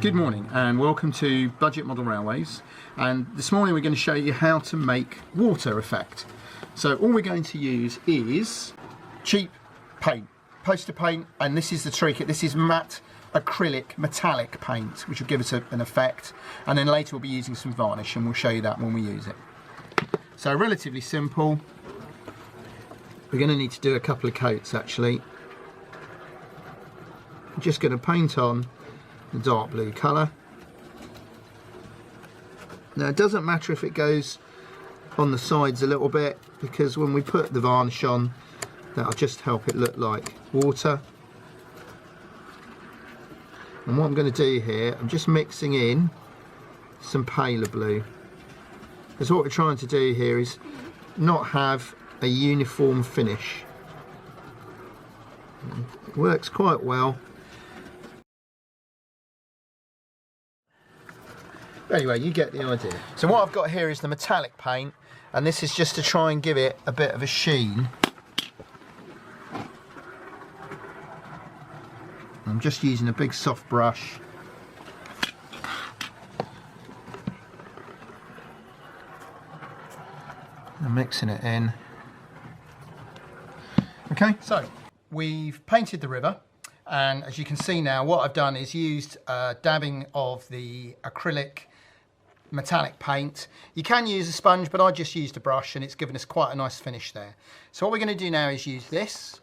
Good morning and welcome to Budget Model Railways, and this morning we're going to show you how to make water effect. So all we're going to use is cheap paint, poster paint, and this is the trick. This is matte acrylic metallic paint which will give us an effect, and then later we'll be using some varnish and we'll show you that when we use it. So relatively simple. We're going to need to do a couple of coats actually. I'm just going to paint on the dark blue colour. Now it doesn't matter if it goes on the sides a little bit, because when we put the varnish on, that'll just help it look like water. And what I'm going to do here, I'm just mixing in some paler blue, because what we're trying to do here is not have a uniform finish. It works quite well. Anyway, you get the idea. So what I've got here is the metallic paint, and this is just to try and give it a bit of a sheen. I'm just using a big soft brush. I'm mixing it in. Okay, so we've painted the river, and as you can see now, what I've done is used a dabbing of the acrylic metallic paint. You can use a sponge, but I just used a brush and it's given us quite a nice finish there. So what we're going to do now is use this,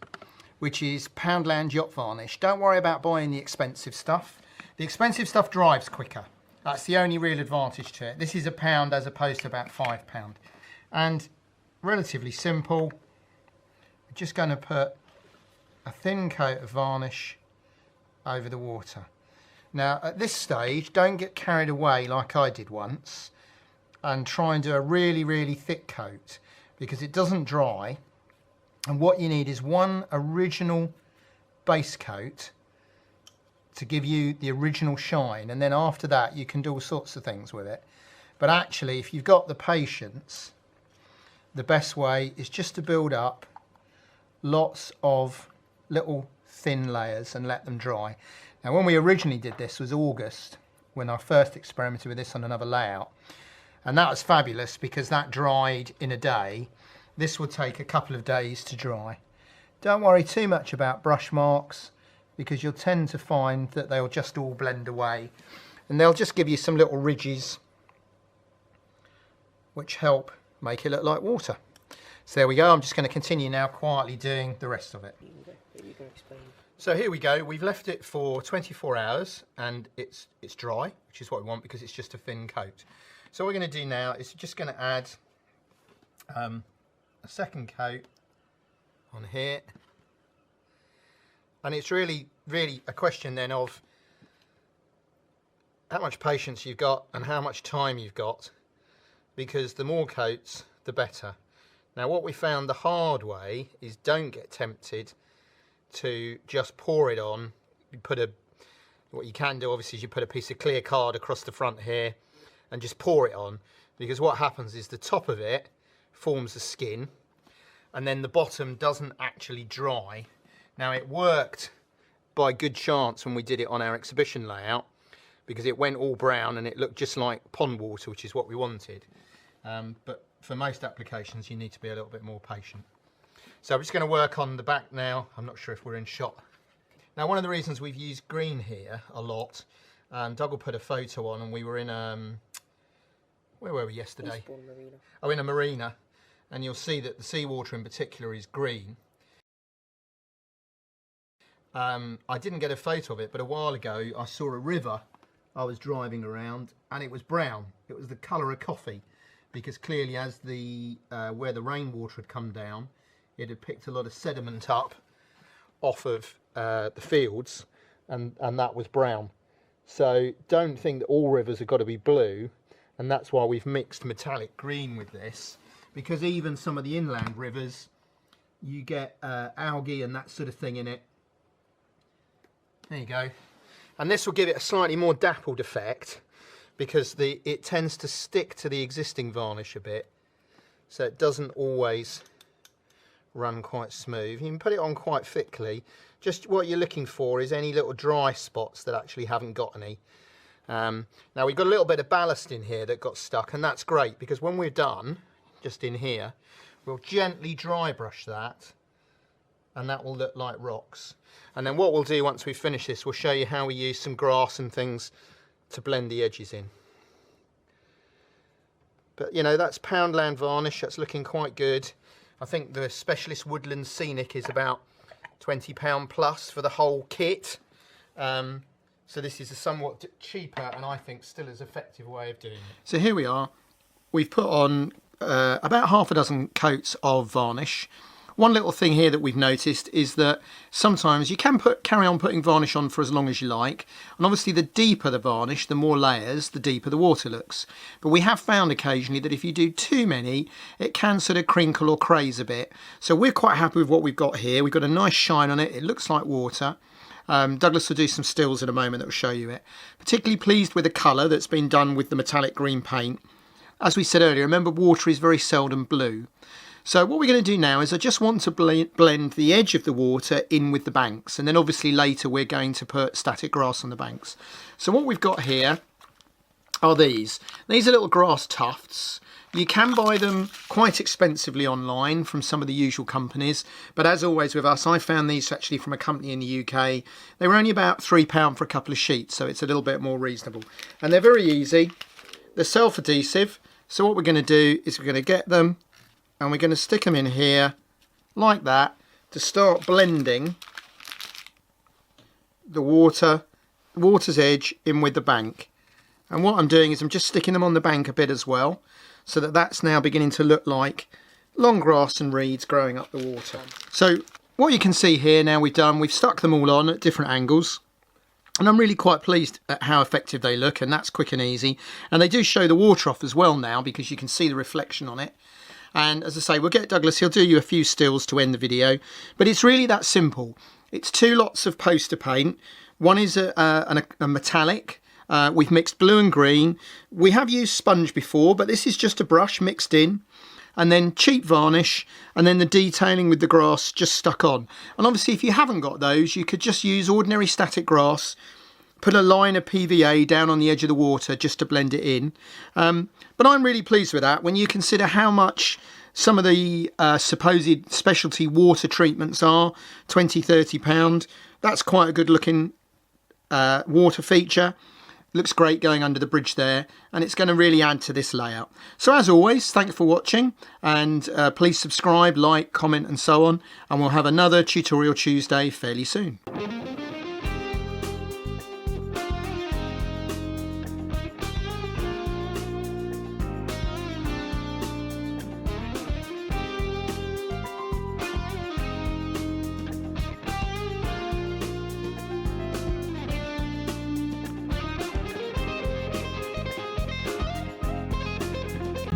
which is Poundland Yacht Varnish. Don't worry about buying the expensive stuff. The expensive stuff dries quicker. That's the only real advantage to it. This is £1 as opposed to about £5. And relatively simple. We're just going to put a thin coat of varnish over the water. Now at this stage, don't get carried away like I did once and try and do a really thick coat, because it doesn't dry, and what you need is one original base coat to give you the original shine, and then after that you can do all sorts of things with it. But actually, if you've got the patience, the best way is just to build up lots of little thin layers and let them dry. Now when we originally did this was August, when I first experimented with this on another layout, and that was fabulous because that dried in a day. This would take a couple of days to dry. Don't worry too much about brush marks, because you'll tend to find that they'll just all blend away, and they'll just give you some little ridges which help make it look like water. So there we go. I'm just going to continue now quietly doing the rest of it. You can explain. So here we go. We've left it for 24 hours and it's dry, which is what we want because it's just a thin coat. So what we're going to do now is just going to add a second coat on here. And it's really a question then of how much patience you've got and how much time you've got, because the more coats, the better. Now what we found the hard way is don't get tempted to just pour it on. What you can do obviously is you put a piece of clear card across the front here and just pour it on, because what happens is the top of it forms a skin and then the bottom doesn't actually dry. Now it worked by good chance when we did it on our exhibition layout, because it went all brown and it looked just like pond water, which is what we wanted. But for most applications you need to be a little bit more patient. So I'm just going to work on the back now. I'm not sure if we're in shot. Now one of the reasons we've used green here a lot, Doug will put a photo on, and we were in, where were we yesterday? Marina. Oh, in a marina, and you'll see that the seawater in particular is green. I didn't get a photo of it, but a while ago I saw a river I was driving around and it was brown. It was the colour of coffee, because clearly as the where the rainwater had come down, it had picked a lot of sediment up off of the fields, and that was brown. So don't think that all rivers have got to be blue, and that's why we've mixed metallic green with this, because even some of the inland rivers, you get algae and that sort of thing in it. There you go. And this will give it a slightly more dappled effect, because it tends to stick to the existing varnish a bit, so it doesn't always run quite smooth. You can put it on quite thickly. Just what you're looking for is any little dry spots that actually haven't got any. Now we've got a little bit of ballast in here that got stuck, and that's great because when we're done, just in here, we'll gently dry brush that, and that will look like rocks. And then what we'll do once we finish this, we'll show you how we use some grass and things to blend the edges in. But you know, that's Poundland varnish, that's looking quite good. I think the Specialist Woodland Scenic is about £20 plus for the whole kit. So this is a somewhat cheaper and I think still as effective way of doing it. So here we are. We've put on about half a dozen coats of varnish. One little thing here that we've noticed is that sometimes you can carry on putting varnish on for as long as you like, and obviously the deeper the varnish, the more layers, the deeper the water looks. But we have found occasionally that if you do too many, it can sort of crinkle or craze a bit. So we're quite happy with what we've got here. We've got a nice shine on it. It looks like water. Douglas will do some stills in a moment that will show you it. Particularly pleased with the colour that's been done with the metallic green paint. As we said earlier, remember water is very seldom blue. So what we're going to do now is I just want to blend the edge of the water in with the banks, and then obviously later we're going to put static grass on the banks. So what we've got here are these. These are little grass tufts. You can buy them quite expensively online from some of the usual companies, but as always with us, I found these actually from a company in the UK. They were only about £3 for a couple of sheets, so it's a little bit more reasonable. And they're very easy. They're self-adhesive, so what we're going to do is we're going to get them and we're going to stick them in here like that to start blending the water's edge in with the bank. And what I'm doing is I'm just sticking them on the bank a bit as well, so that that's now beginning to look like long grass and reeds growing up the water. So what you can see here now we've stuck them all on at different angles, and I'm really quite pleased at how effective they look, and that's quick and easy. And they do show the water off as well now because you can see the reflection on it. And as I say, we'll get Douglas, he'll do you a few stills to end the video, but it's really that simple. It's 2 lots of poster paint. One is a metallic. We've mixed blue and green. We have used sponge before, but this is just a brush mixed in, and then cheap varnish, and then the detailing with the grass just stuck on. And obviously if you haven't got those, you could just use ordinary static grass, put a line of PVA down on the edge of the water just to blend it in. But I'm really pleased with that when you consider how much some of the supposed specialty water treatments are, £20–30. That's quite a good looking water feature. Looks great going under the bridge there, and it's going to really add to this layout. So as always, thanks for watching, and please subscribe, like, comment and so on, and we'll have another Tutorial Tuesday fairly soon.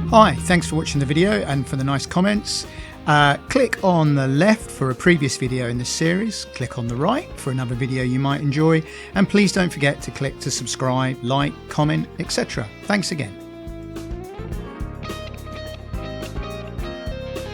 Hi, thanks for watching the video and for the nice comments. Click on the left for a previous video in this series, click on the right for another video you might enjoy, and please don't forget to click to subscribe, like, comment, etc. Thanks again.